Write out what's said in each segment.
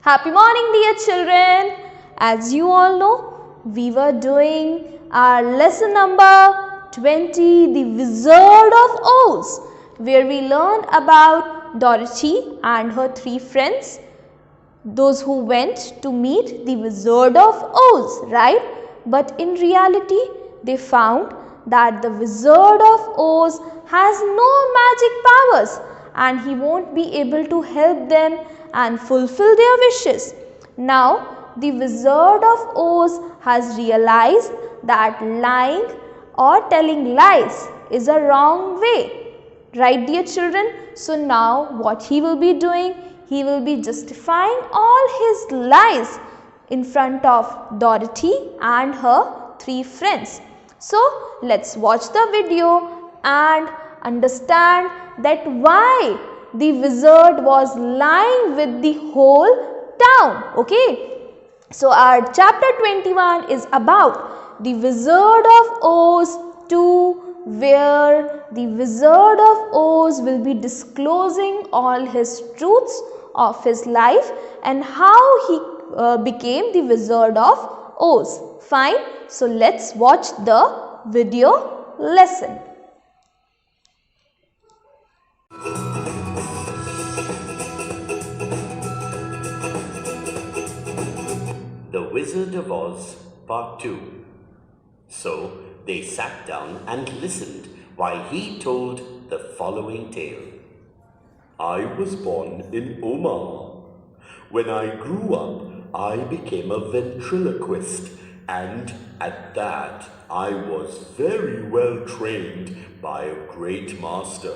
Happy morning, dear children. As you all know, we were doing our lesson number 20, The Wizard of Oz, where we learned about Dorothy and her three friends, those who went to meet the Wizard of Oz, right? But in reality, they found that the Wizard of Oz has no magic powers and he won't be able to help them and fulfill their wishes. Now, the Wizard of Oz has realized that lying or telling lies is a wrong way. Right, dear children? So now what he will be doing? He will be justifying all his lies in front of Dorothy and her three friends. So let's watch the video and understand that why the wizard was lying with the whole town. Okay. So our chapter 21 is about the Wizard of Oz 2, where the Wizard of Oz will be disclosing all his truths of his life and how he became the Wizard of Oz. Fine. So let's watch the video lesson. The Wizard of Oz, Part 2. So they sat down and listened while he told the following tale. I was born in Omaha. When I grew up, I became a ventriloquist, and at that, I was very well trained by a great master.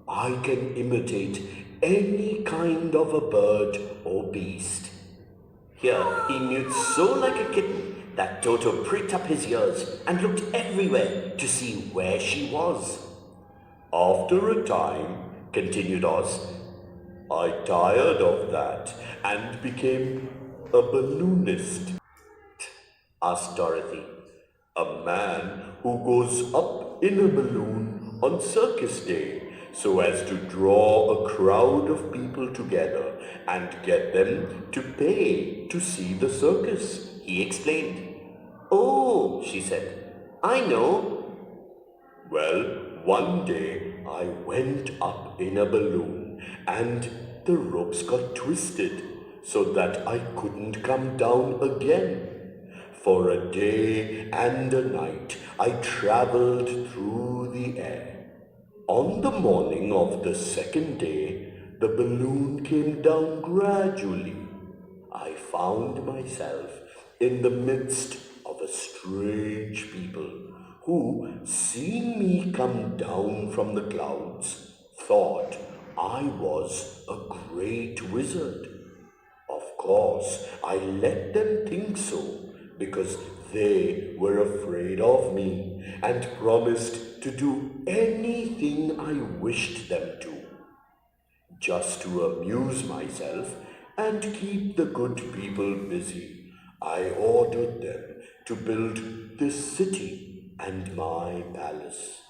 I can imitate any kind of a bird or beast. Here he mewed so like a kitten that Toto pricked up his ears and looked everywhere to see where she was. After a time, continued Oz, I tired of that and became a balloonist. Asked Dorothy, a man who goes up in a balloon on circus day so as to draw a crowd of people together and get them to pay to see the circus, he explained. Oh, she said, I know. Well, one day I went up in a balloon and the ropes got twisted so that I couldn't come down again. For a day and a night I traveled through the air. On the morning of the second day, the balloon came down gradually. I found myself in the midst of a strange people who, seeing me come down from the clouds, thought I was a great wizard. Of course, I let them think so because they were afraid of me and promised to do anything I wished them to. Just to amuse myself and keep the good people busy, I ordered them to build this city and my palace.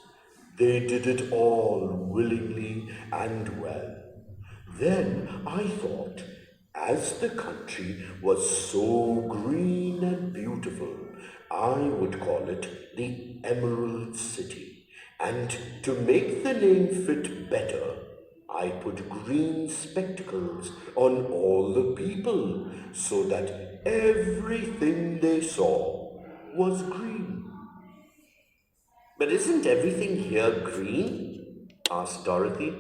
They did it all willingly and well. Then I thought, as the country was so green and beautiful, I would call it the Emerald City. And to make the name fit better, I put green spectacles on all the people so that everything they saw was green. But isn't everything here green? Asked Dorothy.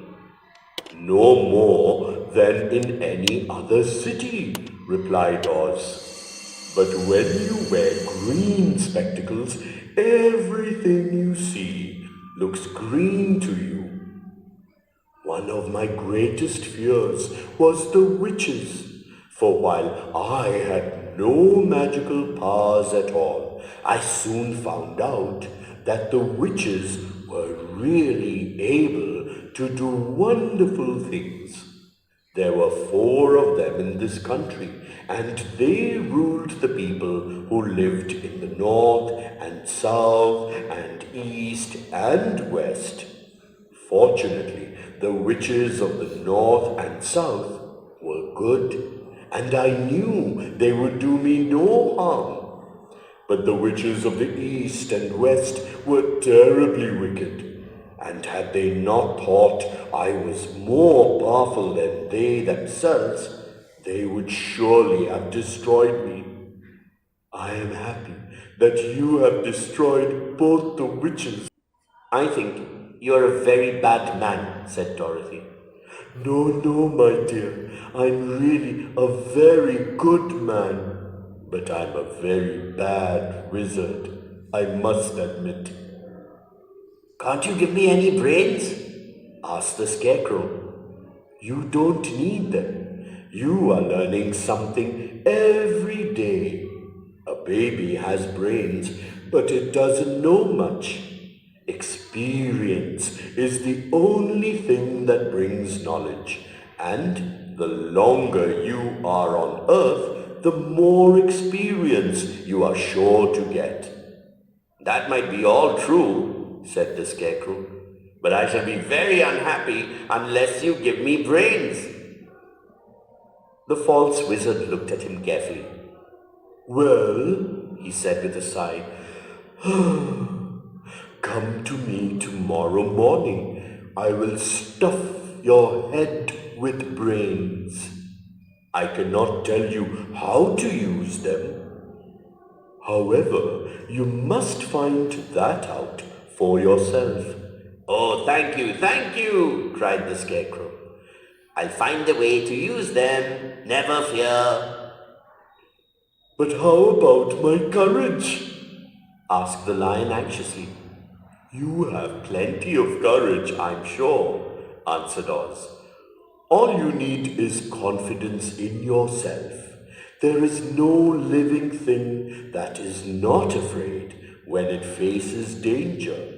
No more than in any other city, replied Oz. But when you wear green spectacles, everything you see looks green to you. One of my greatest fears was the witches, for while I had no magical powers at all, I soon found out that the witches were really able to do wonderful things. There were 4 of them in this country, and they ruled the people who lived in the north and south and east and west. Fortunately, the witches of the north and south were good, and I knew they would do me no harm. But the witches of the east and west were terribly wicked, and had they not thought I was more powerful than they themselves, they would surely have destroyed me. I am happy that you have destroyed both the witches. I think you're a very bad man, said Dorothy. No, no, my dear, I'm really a very good man, but I'm a very bad wizard, I must admit. Can't you give me any brains? Asked the Scarecrow. You don't need them. You are learning something every day. A baby has brains, but it doesn't know much. Experience is the only thing that brings knowledge, and the longer you are on Earth, the more experience you are sure to get. That might be all true, said the Scarecrow, but I shall be very unhappy unless you give me brains. The false wizard looked at him carefully. Well, he said with a sigh, come to me tomorrow morning. I will stuff your head with brains. I cannot tell you how to use them. However, you must find that out for yourself. Oh, thank you, cried the Scarecrow. I'll find a way to use them, never fear. But how about my courage? Asked the Lion anxiously. You have plenty of courage, I'm sure, answered Oz. All you need is confidence in yourself. There is no living thing that is not afraid when it faces danger.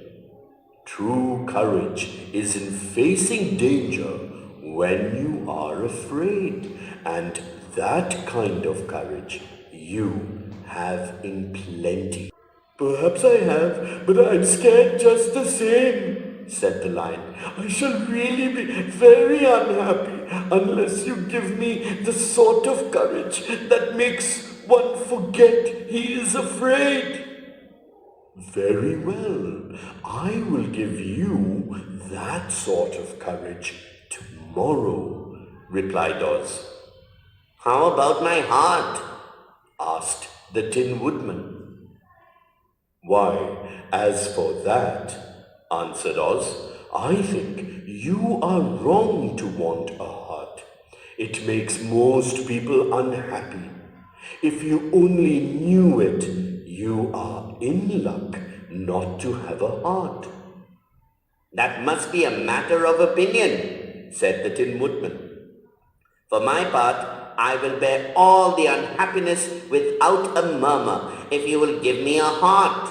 True courage is in facing danger when you are afraid, and that kind of courage you have in plenty. Perhaps I have, but I'm scared just the same, said the Lion. I shall really be very unhappy unless you give me the sort of courage that makes one forget he is afraid. Very well, I will give you that sort of courage tomorrow, replied Oz. How about my heart? Asked the Tin Woodman. Why, as for that, answered Oz, I think you are wrong to want a heart. It makes most people unhappy. If you only knew it, you are in luck not to have a heart. That must be a matter of opinion, said the Tin Woodman. For my part, I will bear all the unhappiness without a murmur if you will give me a heart.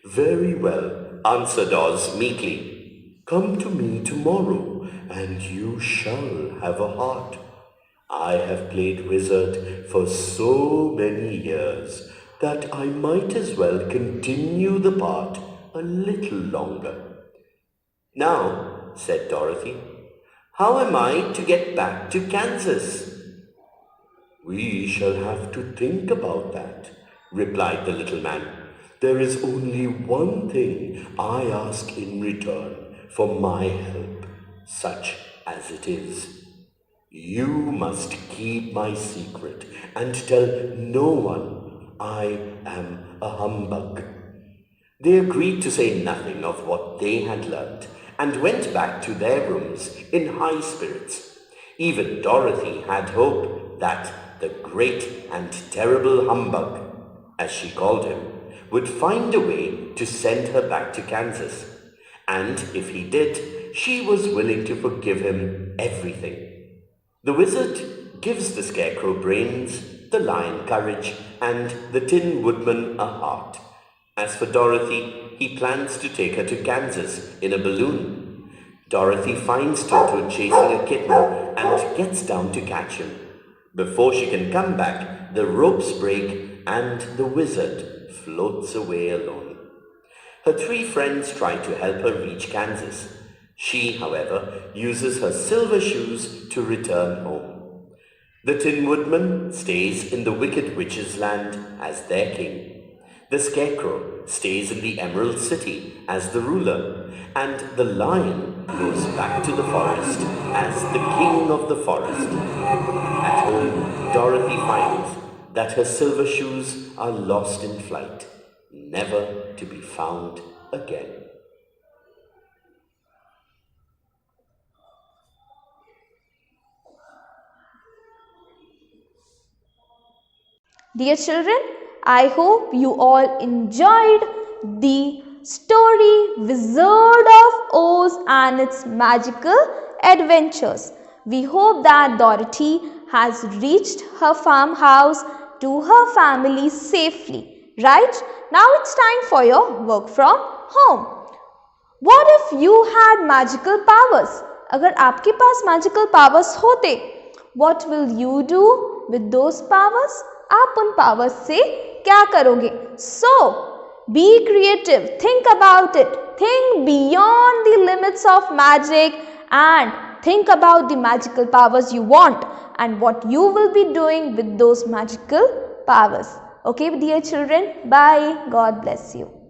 Very well, answered Oz meekly. Come to me tomorrow, and you shall have a heart. I have played wizard for so many years that I might as well continue the part a little longer. Now, said Dorothy, how am I to get back to Kansas? We shall have to think about that, replied the little man. There is only one thing I ask in return for my help, such as it is. You must keep my secret and tell no one I am a humbug. They agreed to say nothing of what they had learnt and went back to their rooms in high spirits. Even Dorothy had hope that the great and terrible humbug, as she called him, would find a way to send her back to Kansas. And if he did, she was willing to forgive him everything. The wizard gives the Scarecrow brains, the Lion courage, and the Tin Woodman a heart. As for Dorothy, he plans to take her to Kansas in a balloon. Dorothy finds Toto chasing a kitten and gets down to catch him. Before she can come back, the ropes break and the wizard floats away alone. Her three friends try to help her reach Kansas. She, however, uses her silver shoes to return home. The Tin Woodman stays in the Wicked Witch's land as their king. The Scarecrow stays in the Emerald City as the ruler, and the Lion goes back to the forest as the king of the forest. At home, Dorothy finds that her silver shoes are lost in flight, never to be found again. Dear children, I hope you all enjoyed the story Wizard of Oz and its magical adventures. We hope that Dorothy has reached her farmhouse to her family safely. Right? Now it's time for your work from home. What if you had magical powers? अगर आपके पास magical powers होते, what will you do with those powers? आप उन powers से क्या करोगे? So, be creative, think about it, think beyond the limits of magic and think about the magical powers you want and what you will be doing with those magical powers. Okay, dear children, bye. God bless you.